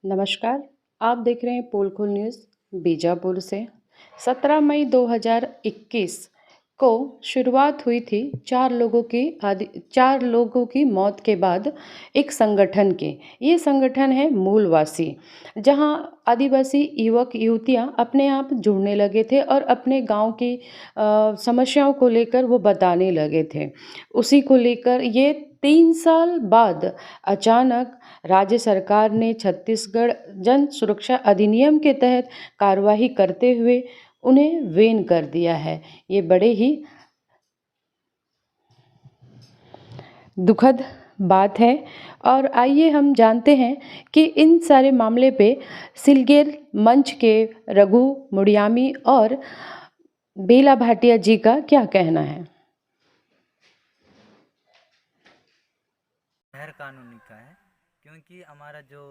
नमस्कार, आप देख रहे हैं पोलखुल न्यूज़ बीजापुर से। 17 मई 2021 को शुरुआत हुई थी 4 लोगों की मौत के बाद एक संगठन की। ये संगठन है मूलवासी, जहां आदिवासी युवक युवतियां अपने आप जुड़ने लगे थे और अपने गांव की समस्याओं को लेकर वो बताने लगे थे। उसी को लेकर ये 3 साल बाद अचानक राज्य सरकार ने छत्तीसगढ़ जन सुरक्षा अधिनियम के तहत कार्यवाही करते हुए उन्हें वेन कर दिया है। ये बड़े ही दुखद बात है। और आइए हम जानते हैं कि इन सारे मामले पे सिलगेर मंच के रघु मुड़ियामी और बेला भाटिया जी का क्या कहना है। गैर कानूनी का है, क्योंकि हमारा जो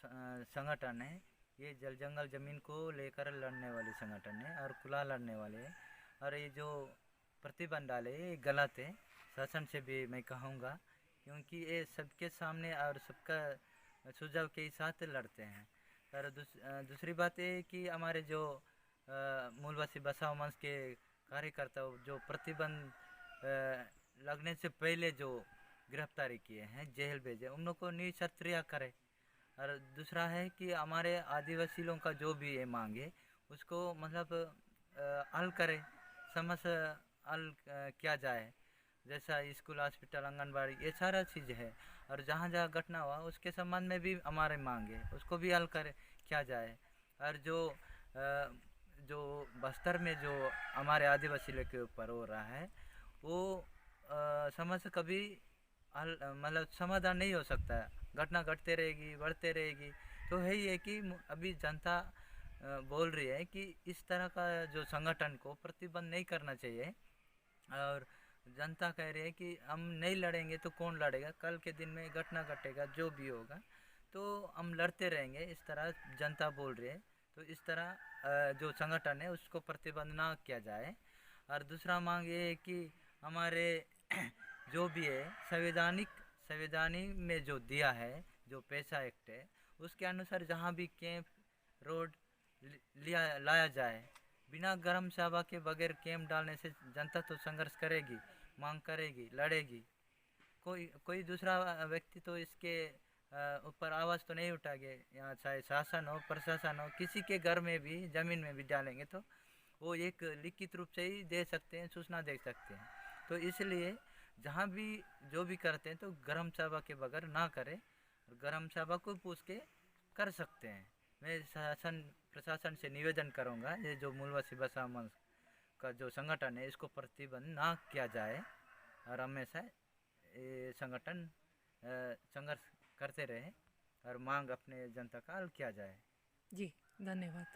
संगठन है ये जल जंगल ज़मीन को लेकर लड़ने वाले संगठन है और खुला लड़ने वाले हैं। और ये जो प्रतिबंध डाले ये गलत है। शासन से भी मैं कहूँगा, क्योंकि ये सबके सामने और सबका सुझाव के साथ लड़ते हैं। और दूसरी बात ये है कि हमारे जो मूलवासी बसाव मंच के कार्यकर्ता जो प्रतिबंध लगने से पहले जो गिरफ्तारी किए हैं, जेल भेजे, उन लोग को निःशस्त्रीय करे। और दूसरा है कि हमारे आदिवासी लोगों का जो भी ये मांगे उसको मतलब हल करे, समस्या हल किया जाए। जैसा स्कूल, हॉस्पिटल, आंगनबाड़ी, ये सारा चीज़ है। और जहाँ जहाँ घटना हुआ उसके संबंध में भी हमारे मांगे उसको भी हल करे किया जाए। और जो बस्तर में जो हमारे आदिवासी लोग के ऊपर हो रहा है वो समस्या कभी हल मतलब समाधान नहीं हो सकता है। घटना घटते रहेगी, बढ़ते रहेगी। तो है ये कि अभी जनता बोल रही है कि इस तरह का जो संगठन को प्रतिबंध नहीं करना चाहिए। और जनता कह रही है कि हम नहीं लड़ेंगे तो कौन लड़ेगा, कल के दिन में घटना घटेगा जो भी होगा तो हम लड़ते रहेंगे, इस तरह जनता बोल रही है। तो इस तरह जो संगठन है उसको प्रतिबंध ना किया जाए। और दूसरा मांग ये है कि हमारे जो भी है संवैधानिक में जो दिया है, जो पैसा एक्ट है उसके अनुसार जहाँ भी कैंप रोड लिया लाया जाए। बिना गर्म सभा के बगैर कैंप डालने से जनता तो संघर्ष करेगी, मांग करेगी, लड़ेगी। कोई कोई दूसरा व्यक्ति तो इसके ऊपर आवाज़ तो नहीं उठाएंगे। यहाँ चाहे शासन हो, प्रशासन हो, किसी के घर में भी ज़मीन में भी डालेंगे तो वो एक लिखित रूप से ही दे सकते हैं, सूचना दे सकते हैं। तो इसलिए जहाँ भी जो भी करते हैं तो गर्म सभा के बगैर ना करें, गर्म सभा को पूछ के कर सकते हैं। मैं शासन प्रशासन से निवेदन करूँगा ये जो मूलवासी बसा मंच का जो संगठन है इसको प्रतिबंध ना किया जाए और हमेशा ये संगठन संघर्ष करते रहे और मांग अपने जनता का हल किया जाए। जी, धन्यवाद।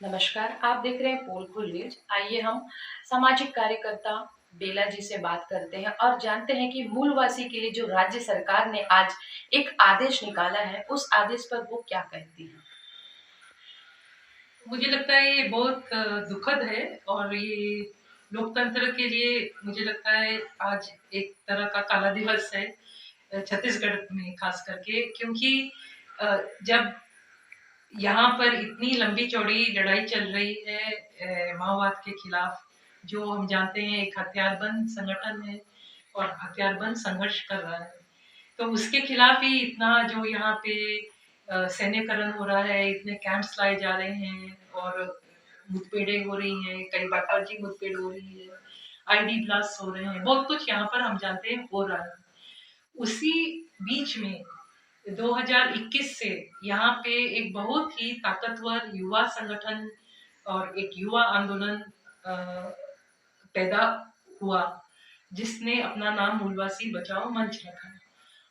नमस्कार, आप देख रहे हैं पोलखुल न्यूज। आइए हम सामाजिक कार्यकर्ता बेला जी से बात करते हैं और जानते हैं कि मूलवासी के लिए जो राज्य सरकार ने आज एक आदेश निकाला है, उस आदेश पर वो क्या कहती है। मुझे लगता है ये बहुत दुखद है और ये लोकतंत्र के लिए मुझे लगता है आज एक तरह का काला दिवस है छत्तीसगढ़ में खास करके, क्योंकि जब यहाँ पर इतनी लंबी चौड़ी लड़ाई चल रही है माओवाद के खिलाफ, जो हम जानते हैं एक हथियारबंद संगठन है और हथियारबंद संघर्ष कर रहा है, तो उसके खिलाफ ही इतना जो यहाँ पे सैन्यकरण हो रहा है, इतने कैंप्स लाए जा रहे हैं और मुठभेड़ें हो रही हैं, कई बार फर्जी मुठभेड़ हो रही है, आईडी ब्लास्ट हो रहे हैं, बहुत कुछ यहाँ पर हम जानते हैं हो रहा है। उसी बीच में 2021 से यहाँ पे एक बहुत ही ताकतवर युवा संगठन और एक युवा आंदोलन पैदा हुआ, जिसने अपना नाम मूलवासी बचाओ मंच रखा।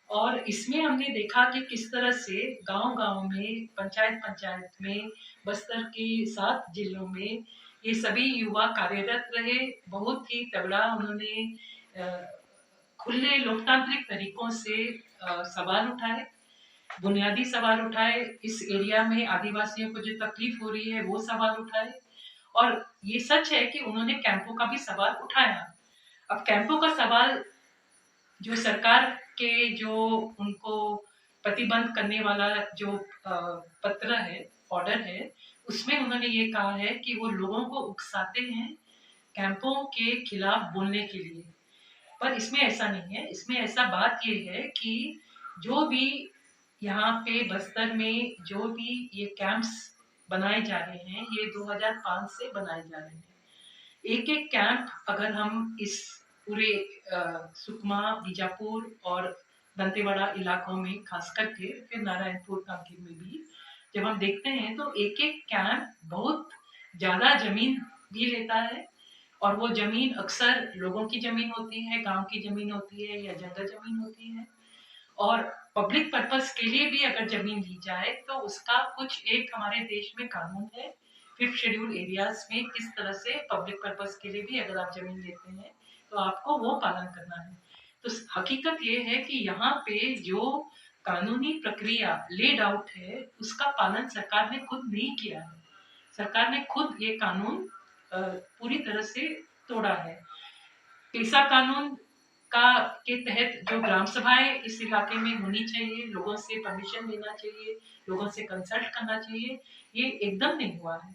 और इसमें हमने देखा कि किस तरह से गांव-गांव में, पंचायत-पंचायत में, बस्तर के 7 जिलों में ये सभी युवा कार्यरत रहे। बहुत ही तगड़ा उन्होंने खुले लोकतांत्रिक तरीकों से सवाल उठाए, बुनियादी सवाल उठाए, इस एरिया में आदिवासियों को जो तकलीफ हो रही है वो सवाल उठाए। और ये सच है कि उन्होंने कैंपों का भी सवाल उठाया। अब कैंपों का सवाल जो सरकार के जो उनको प्रतिबंध करने वाला जो पत्र है, ऑर्डर है, उसमें उन्होंने ये कहा है कि वो लोगों को उकसाते हैं कैंपों के खिलाफ बोलने के लिए। पर इसमें ऐसा नहीं है। इसमें ऐसा बात ये है कि जो भी यहाँ पे बस्तर में जो भी ये कैंप्स बनाए जा रहे हैं, ये 2005 से बनाए जा रहे हैं। एक-एक कैंप अगर हम इस पूरे सुकमा, बीजापुर और दंतेवाड़ा इलाकों में खास करके, फिर नारायणपुर, कांकेर में भी जब हम देखते हैं तो एक-एक कैंप बहुत ज़्यादा ज़मीन भी लेता है और वो ज़मीन अक्सर लोगों की ज़मीन होती है, गाँव की ज़मीन होती है या जंगल ज़मीन होती है। और पब्लिक पर्पस के लिए भी अगर ज़मीन ली जाए तो उसका कुछ एक हमारे देश में कानून है। 5th शेड्यूल एरियाज़ में किस तरह से पब्लिक पर्पस के लिए भी अगर आप ज़मीन लेते हैं तो आपको वो पालन करना है। तो हकीकत ये है कि यहाँ पे जो कानूनी प्रक्रिया लेड आउट है उसका पालन सरकार ने खुद नहीं किया है। सरकार ने खुद ये कानून पूरी तरह से तोड़ा है। पेशा कानून का के तहत जो ग्राम सभाएं इस इलाके में होनी चाहिए, लोगों से परमिशन लेना चाहिए, लोगों से कंसल्ट करना चाहिए, ये एकदम नहीं हुआ है।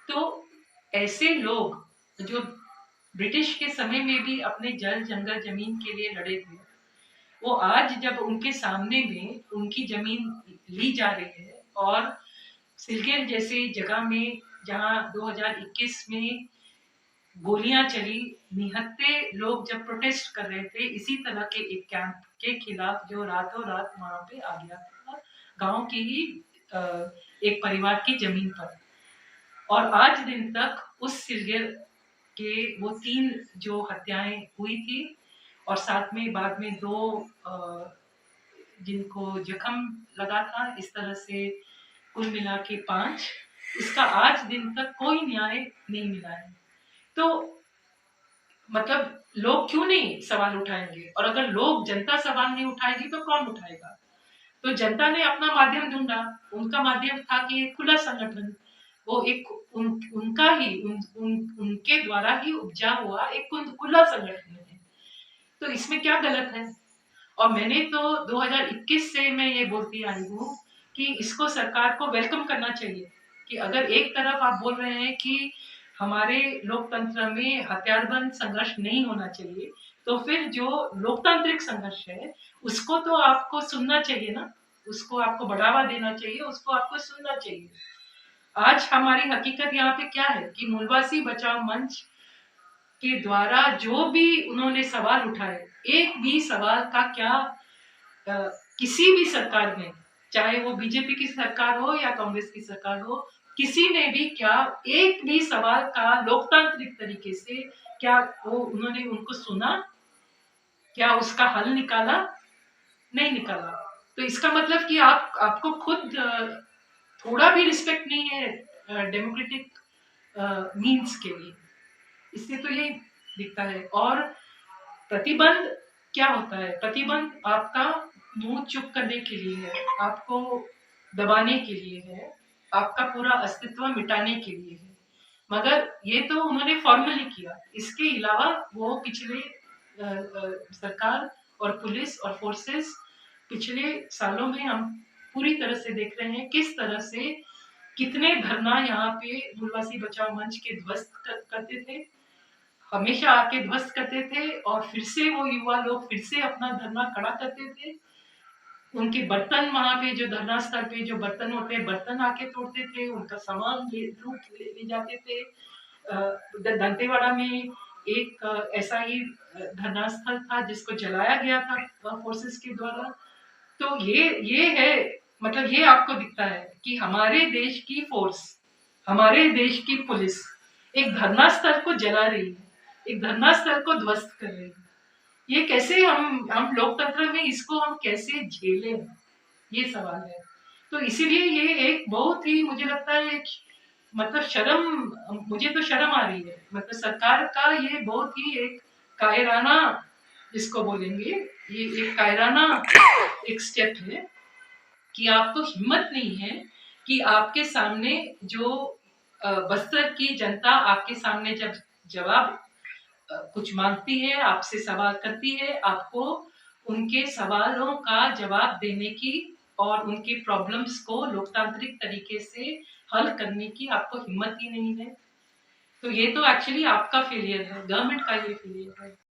तो ऐसे लोग जो ब्रिटिश के समय में भी अपने जल जंगल जमीन के लिए लड़े थे, वो आज जब उनके सामने में उनकी जमीन ली जा रही है और सिलगेर जैसी जगह में जहां 2021 में गोलियां चली, निहत्थे लोग जब प्रोटेस्ट कर रहे थे इसी तरह के एक कैंप के खिलाफ जो रातों रात वहां पे आ गया था, गांव की ही एक परिवार की जमीन पर। और आज दिन तक उस सिलगेर के वो 3 जो हत्याएं हुई थी और साथ में बाद में 2 जिनको जख्म लगा था, इस तरह से कुल मिला के 5, इसका आज दिन तक कोई न्याय नहीं मिला है। तो मतलब लोग क्यों नहीं सवाल उठाएंगे? और अगर लोग जनता सवाल नहीं उठाएगी तो कौन उठाएगा? तो जनता ने अपना माध्यम ढूंढा। उनका माध्यम था कि एक खुला संगठन, वो एक उनका ही उनके द्वारा ही उपजा हुआ एक खुला संगठन है। तो इसमें क्या गलत है? और मैंने तो 2021 से मैं ये बोलती आई हूँ कि इसको सरकार को वेलकम करना चाहिए कि अगर एक तरफ आप बोल रहे हैं कि हमारे लोकतंत्र में हथियारबंद संघर्ष नहीं होना चाहिए, तो फिर जो लोकतांत्रिक संघर्ष है उसको तो आपको सुनना चाहिए ना, उसको आपको बढ़ावा देना चाहिए, उसको आपको सुनना चाहिए। आज हमारी हकीकत यहाँ पे क्या है कि मूलवासी बचाओ मंच के द्वारा जो भी उन्होंने सवाल उठाए, एक भी सवाल का क्या किसी भी सरकार ने, चाहे वो बीजेपी की सरकार हो या कांग्रेस की सरकार हो, किसी ने भी क्या एक भी सवाल का लोकतांत्रिक तरीके से क्या वो उन्होंने उनको सुना, क्या उसका हल निकाला? नहीं निकाला। तो इसका मतलब कि आपको खुद थोड़ा भी रिस्पेक्ट नहीं है डेमोक्रेटिक मीन्स के लिए। इससे तो ये दिखता है। और प्रतिबंध क्या होता है? प्रतिबंध आपका मुंह चुप करने के लिए है, आपको दबाने के लिए है, आपका पूरा अस्तित्व मिटाने के लिए है। मगर ये तो उन्होंने फॉर्मली किया। इसके अलावा वो पिछले सरकार और पुलिस और फोर्सेस पिछले सालों में हम पूरी तरह से देख रहे हैं किस तरह से कितने धरना यहाँ पे मूलवासी बचाओ मंच के ध्वस्त करते थे, हमेशा आके ध्वस्त करते थे और फिर से वो युवा लोग फिर से अपना धरना खड़ा करते थे। उनके बर्तन वहाँ पे जो धरना स्थल पे जो बर्तन होते हैं, बर्तन आके तोड़ते थे, उनका सामान लूट ले जाते थे। दंतेवाड़ा में एक ऐसा ही धरना स्थल था जिसको जलाया गया था फोर्सेस के द्वारा। तो ये है, मतलब ये आपको दिखता है कि हमारे देश की फोर्स, हमारे देश की पुलिस एक धरना स्थल को जला रही है, एक धरना स्थल को ध्वस्त कर रही है। ये कैसे हम लोकतंत्र में इसको हम कैसे झेलें, ये सवाल है। तो इसीलिए ये एक बहुत ही मुझे लगता है एक मतलब शर्म, मुझे तो शर्म आ रही है। मतलब सरकार का ये बहुत ही एक कायराना, जिसको बोलेंगे, ये एक कायराना एक स्टेप है कि आपको हिम्मत नहीं है कि आपके सामने जो बस्तर की जनता आपके सामने जब जवाब कुछ मांगती है, आपसे सवाल करती है, आपको उनके सवालों का जवाब देने की और उनकी प्रॉब्लम्स को लोकतांत्रिक तरीके से हल करने की आपको हिम्मत ही नहीं है। तो ये तो एक्चुअली आपका फेलियर है, गवर्नमेंट का ये फेलियर है।